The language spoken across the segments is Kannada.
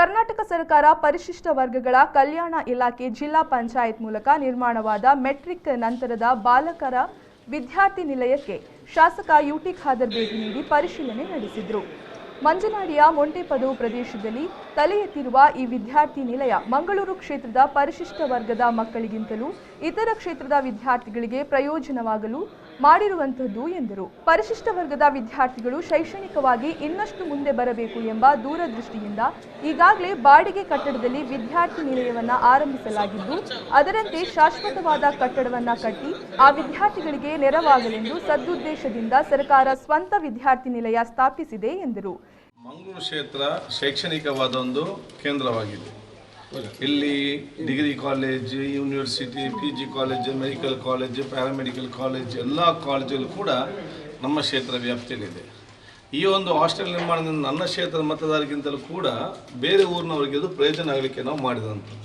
ಕರ್ನಾಟಕ ಸರ್ಕಾರ ಪರಿಶಿಷ್ಟ ವರ್ಗಗಳ ಕಲ್ಯಾಣ ಇಲಾಖೆ ಜಿಲ್ಲಾ ಪಂಚಾಯತ್ ಮೂಲಕ ನಿರ್ಮಾಣವಾದ ಮೆಟ್ರಿಕ್ ನಂತರದ ಬಾಲಕರ ವಿದ್ಯಾರ್ಥಿ ನಿಲಯಕ್ಕೆ ಶಾಸಕ ಯುಟಿ ಖಾದರ್ ಭೇಟಿ ನೀಡಿ ಪರಿಶೀಲನೆ ನಡೆಸಿದರು. ಮಂಜನಾಡಿಯ ಮೊಂಟೆಪದು ಪ್ರದೇಶದಲ್ಲಿ ತಲೆ ಎತ್ತಿರುವ ಈ ವಿದ್ಯಾರ್ಥಿ ನಿಲಯ ಮಂಗಳೂರು ಕ್ಷೇತ್ರದ ಪರಿಶಿಷ್ಟ ವರ್ಗದ ಮಕ್ಕಳಿಗಿಂತಲೂ ಇತರ ಕ್ಷೇತ್ರದ ವಿದ್ಯಾರ್ಥಿಗಳಿಗೆ ಪ್ರಯೋಜನವಾಗಲು ಮಾಡಿರುವಂತದ್ದು ಎಂದರು. ಪರಿಶಿಷ್ಟ ವರ್ಗದ ವಿದ್ಯಾರ್ಥಿಗಳು ಶೈಕ್ಷಣಿಕವಾಗಿ ಇನ್ನಷ್ಟು ಮುಂದೆ ಬರಬೇಕು ಎಂಬ ದೂರದೃಷ್ಟಿಯಿಂದ ಈಗಾಗಲೇ ಬಾಡಿಗೆ ಕಟ್ಟಡದಲ್ಲಿ ವಿದ್ಯಾರ್ಥಿ ನಿಲಯವನ್ನು ಆರಂಭಿಸಲಾಗಿದ್ದು, ಅದರಂತೆ ಶಾಶ್ವತವಾದ ಕಟ್ಟಡವನ್ನು ಕಟ್ಟಿ ಆ ವಿದ್ಯಾರ್ಥಿಗಳಿಗೆ ನೆರವಾಗಲೆಂದು ಸದುದ್ದೇಶದಿಂದ ಸರ್ಕಾರ ಸ್ವಂತ ವಿದ್ಯಾರ್ಥಿ ನಿಲಯ ಸ್ಥಾಪಿಸಿದೆ ಎಂದರು. ಮಂಗಳೂರು ಕ್ಷೇತ್ರ ಶೈಕ್ಷಣಿಕವಾದ ಒಂದು ಕೇಂದ್ರವಾಗಿದೆ. ಇಲ್ಲಿ degree college, university, PG college, medical college, paramedical college ಎಲ್ಲ ಕಾಲೇಜುಗಳು ಕೂಡ ನಮ್ಮ ಕ್ಷೇತ್ರ ವ್ಯಾಪ್ತಿಯಲ್ಲಿದೆ. ಈ ಒಂದು ಹಾಸ್ಟೆಲ್ ನಿರ್ಮಾಣದಿಂದ ನನ್ನ ಕ್ಷೇತ್ರದ ಮತದಾರರಿಗಿಂತಲೂ ಕೂಡ ಬೇರೆ ಊರಿನವರಿಗೆ ಅದು ಪ್ರಯೋಜನ ಆಗಲಿಕ್ಕೆ ನಾವು ಮಾಡಿದಂಥದ್ದು.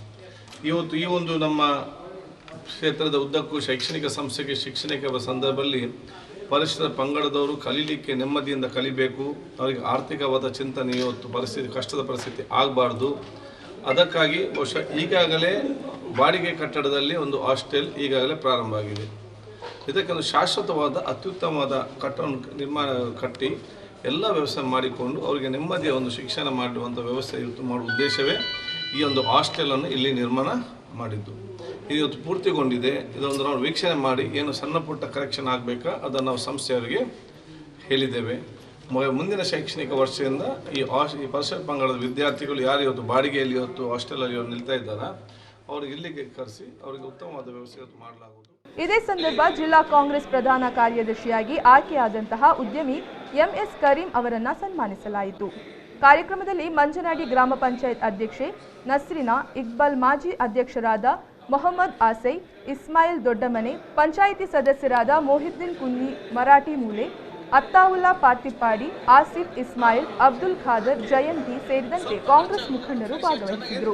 ಇವತ್ತು ಈ ಒಂದು ನಮ್ಮ ಕ್ಷೇತ್ರದ ಉದ್ದಕ್ಕೂ ಶೈಕ್ಷಣಿಕ ಸಂಸ್ಥೆಗೆ ಶಿಕ್ಷಣಿಕ ಸಂದರ್ಭದಲ್ಲಿ ಪರಿಶಿಷ್ಟ ಪಂಗಡದವರು ಕಲೀಲಿಕ್ಕೆ ನೆಮ್ಮದಿಯಿಂದ ಕಲಿಬೇಕು. ಅವರಿಗೆ ಆರ್ಥಿಕವಾದ ಚಿಂತನೆ ಇವತ್ತು ಕಷ್ಟದ ಪರಿಸ್ಥಿತಿ ಆಗಬಾರ್ದು. ಅದಕ್ಕಾಗಿ ಬಹುಶಃ ಈಗಾಗಲೇ ಬಾಡಿಗೆ ಕಟ್ಟಡದಲ್ಲಿ ಒಂದು ಹಾಸ್ಟೆಲ್ ಈಗಾಗಲೇ ಪ್ರಾರಂಭ ಆಗಿದೆ. ಇದಕ್ಕೊಂದು ಶಾಶ್ವತವಾದ ಅತ್ಯುತ್ತಮವಾದ ಕಟ್ಟಡ ಕಟ್ಟಿ ಎಲ್ಲ ವ್ಯವಸ್ಥೆ ಮಾಡಿಕೊಂಡು ಅವರಿಗೆ ನೆಮ್ಮದಿಯ ಒಂದು ಶಿಕ್ಷಣ ಮಾಡುವಂಥ ವ್ಯವಸ್ಥೆ ಇವತ್ತು ಮಾಡುವ ಉದ್ದೇಶವೇ ಈ ಒಂದು ಹಾಸ್ಟೆಲನ್ನು ಇಲ್ಲಿ ನಿರ್ಮಾಣ ಮಾಡಿದ್ದು. ಇವತ್ತು ಪೂರ್ತಿಗೊಂಡಿದೆ. ಇದೊಂದು ನಾವು ವೀಕ್ಷಣೆ ಮಾಡಿ ಏನು ಸಣ್ಣ ಪುಟ್ಟ ಕರೆಕ್ಷನ್ ಆಗಬೇಕಾ ಅದನ್ನು ನಾವು ಸಂಸ್ಥೆಯವರಿಗೆ ಹೇಳಿದ್ದೇವೆ. ಮುಂದಿನ ಶೈಕ್ಷಣಿಕ ವರ್ಷದಿಂದ ಈ ಪರಿಶಿಷ್ಟ ಪಂಗಡದ ವಿದ್ಯಾರ್ಥಿಗಳು ಯಾರು ಇವತ್ತು ಬಾಡಿಗೆಯಲ್ಲಿ ಇವತ್ತು ಹಾಸ್ಟೆಲಲ್ಲಿ ನಿಲ್ತಾ ಇದ್ದಾರಾ ಅವ್ರಿಗೆ ಇಲ್ಲಿಗೆ ಕರೆಸಿ ಅವರಿಗೆ ಉತ್ತಮವಾದ ವ್ಯವಸ್ಥೆ ಮಾಡಲಾಗುವುದು. ಇದೇ ಸಂದರ್ಭ ಜಿಲ್ಲಾ ಕಾಂಗ್ರೆಸ್ ಪ್ರಧಾನ ಕಾರ್ಯದರ್ಶಿಯಾಗಿ ಆಯ್ಕೆಯಾದಂತಹ ಉದ್ಯಮಿ MS ಕರೀಂ ಅವರನ್ನು ಸನ್ಮಾನಿಸಲಾಯಿತು. ಕಾರ್ಯಕ್ರಮದಲ್ಲಿ ಮಂಜನಾಡಿ ಗ್ರಾಮ ಪಂಚಾಯತ್ ಅಧ್ಯಕ್ಷೆ ನಸ್ರಿನಾ ಇಕ್ಬಾಲ್, ಮಾಜಿ ಅಧ್ಯಕ್ಷರಾದ ಮೊಹಮ್ಮದ್ ಆಸೈ, ಇಸ್ಮಾಯಿಲ್ ದೊಡ್ಡಮನೆ, ಪಂಚಾಯಿತಿ ಸದಸ್ಯರಾದ ಮೊಹಿದ್ದೀನ್ ಕುನ್ನಿ ಮರಾಠಿ ಮೂಲೆ, ಅತ್ತಾವುಲ್ಲಾ ಪಾತಿಪ್ಪಾಡಿ, ಆಸಿಫ್ ಇಸ್ಮಾಯಿಲ್, ಅಬ್ದುಲ್ ಖಾದರ್, ಜಯಂತಿ ಸೇರಿದಂತೆ ಕಾಂಗ್ರೆಸ್ ಮುಖಂಡರು ಭಾಗವಹಿಸಿದರು.